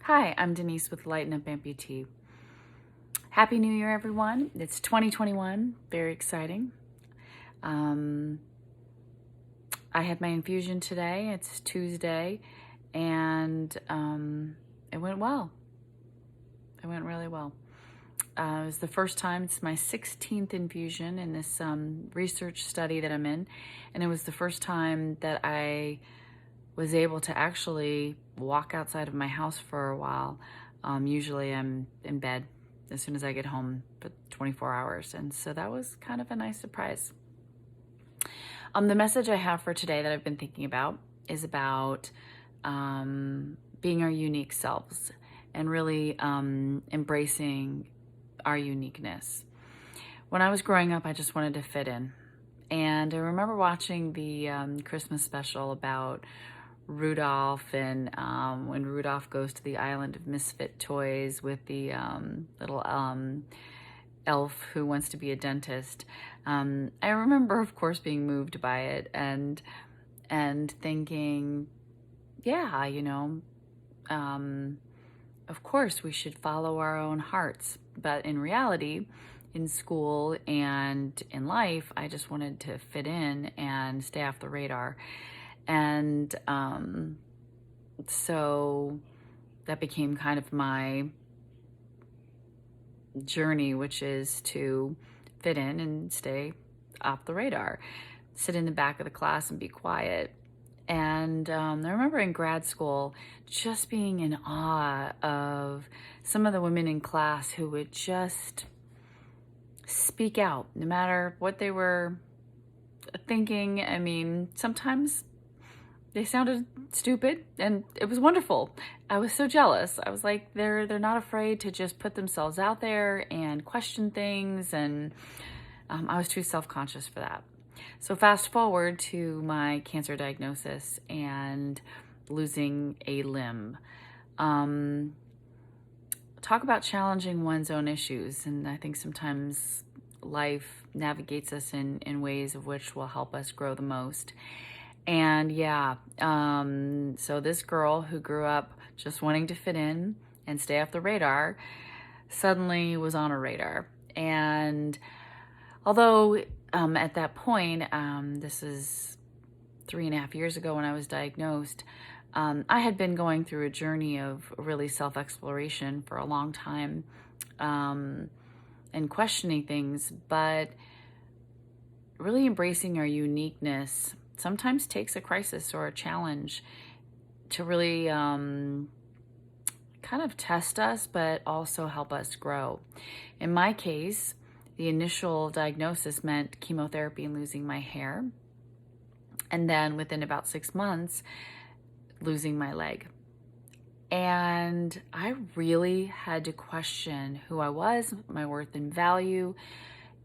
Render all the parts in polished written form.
Hi, I'm Denise with Lighten Up Amputee. Happy New Year, everyone. It's 2021, very exciting. I had my infusion today, it's Tuesday, and it went well. It went really well. It was the first time, it's my 16th infusion in this research study that I'm in, and it was the first time that I was able to actually walk outside of my house for a while. Usually I'm in bed as soon as I get home for 24 hours, and so that was kind of a nice surprise. The message I have for today that I've been thinking about is about being our unique selves and really embracing our uniqueness. When I was growing up, I just wanted to fit in. And I remember watching the Christmas special about Rudolph and when Rudolph goes to the island of misfit toys with the little elf who wants to be a dentist. I remember, of course, being moved by it and thinking, yeah, of course we should follow our own hearts. But in reality, in school and in life, I just wanted to fit in and stay off the radar. And so that became kind of my journey, which is to fit in and stay off the radar, sit in the back of the class and be quiet. And I remember in grad school just being in awe of some of the women in class who would just speak out no matter what they were thinking. I mean, sometimes they sounded stupid, and it was wonderful. I was so jealous. I was like, they're not afraid to just put themselves out there and question things, and I was too self-conscious for that. So fast forward to my cancer diagnosis and losing a limb. Talk about challenging one's own issues, and I think sometimes life navigates us in ways of which will help us grow the most. And yeah, so this girl who grew up just wanting to fit in and stay off the radar suddenly was on a radar. And although at that point, this is 3.5 years ago when I was diagnosed, I had been going through a journey of really self-exploration for a long time and questioning things, but really embracing our uniqueness sometimes takes a crisis or a challenge to really kind of test us, but also help us grow. In my case, the initial diagnosis meant chemotherapy and losing my hair. And then within about 6 months, losing my leg. And I really had to question who I was, my worth and value.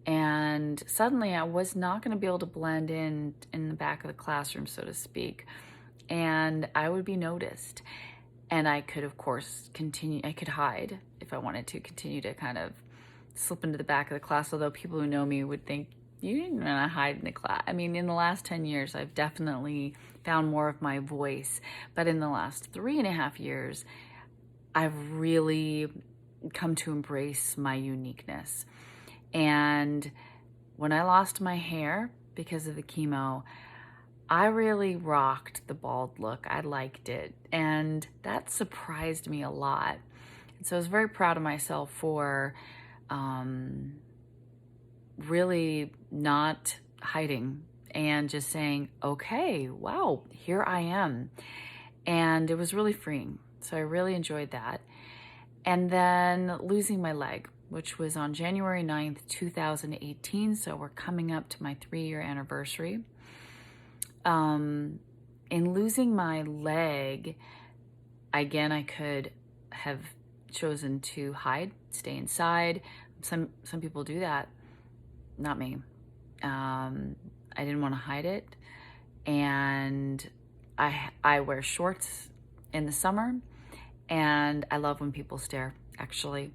And suddenly I was not going to be able to blend in the back of the classroom, so to speak. And I would be noticed. And I could, of course, I could hide if I wanted to, continue to kind of slip into the back of the class, although people who know me would think, you didn't want to hide in the class. I mean, in the last 10 years, I've definitely found more of my voice. But in the last 3.5 years, I've really come to embrace my uniqueness. And when I lost my hair because of the chemo, I really rocked the bald look. I liked it. And that surprised me a lot. And so I was very proud of myself for really not hiding and just saying, okay, wow, here I am. And it was really freeing. So I really enjoyed that. And then losing my leg, which was on January 9th, 2018. So we're coming up to my 3-year anniversary. In losing my leg, again, I could have chosen to hide, stay inside. Some people do that. Not me. I didn't want to hide it. And I wear shorts in the summer, and I love when people stare, actually.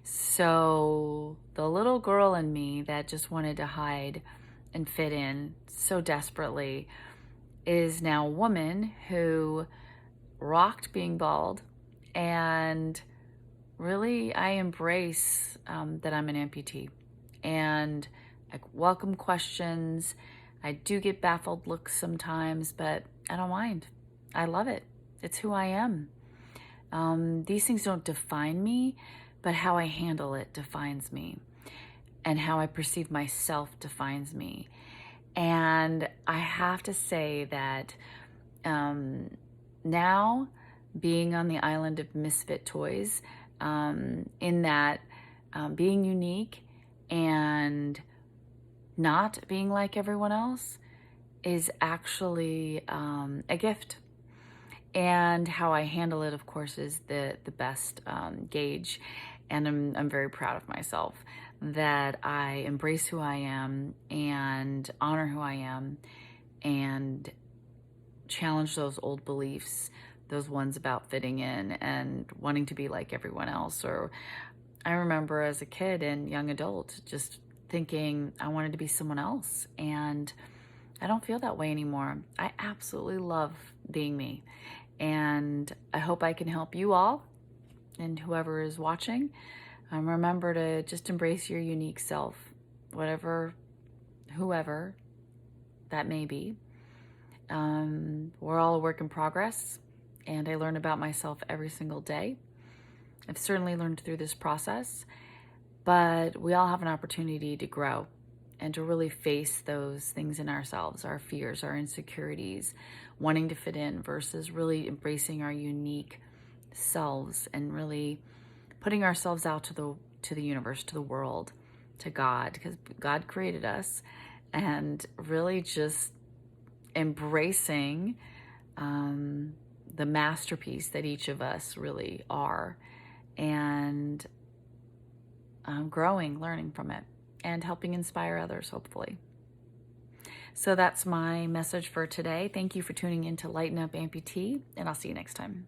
So the little girl in me that just wanted to hide and fit in so desperately is now a woman who rocked being bald And really, I embrace that I'm an amputee. And I welcome questions. I do get baffled looks sometimes, but I don't mind. I love it. It's who I am. These things don't define me, but how I handle it defines me. And how I perceive myself defines me. And I have to say that now, being on the island of misfit toys, in that being unique and not being like everyone else is actually a gift. And how I handle it, of course, is the best gauge. And I'm very proud of myself that I embrace who I am and honor who I am and challenge those old beliefs, those ones about fitting in and wanting to be like everyone else. Or I remember as a kid and young adult just thinking I wanted to be someone else. And I don't feel that way anymore. I absolutely love being me. And I hope I can help you all and whoever is watching. Remember to just embrace your unique self, whoever that may be. We're all a work in progress, and I learn about myself every single day. I've certainly learned through this process, but we all have an opportunity to grow and to really face those things in ourselves, our fears, our insecurities, wanting to fit in versus really embracing our unique selves and really putting ourselves out to the universe, to the world, to God, because God created us, and really just embracing the masterpiece that each of us really are, and growing, learning from it, and helping inspire others, hopefully. So that's my message for today. Thank you for tuning in to Lighten Up Amputee, and I'll see you next time.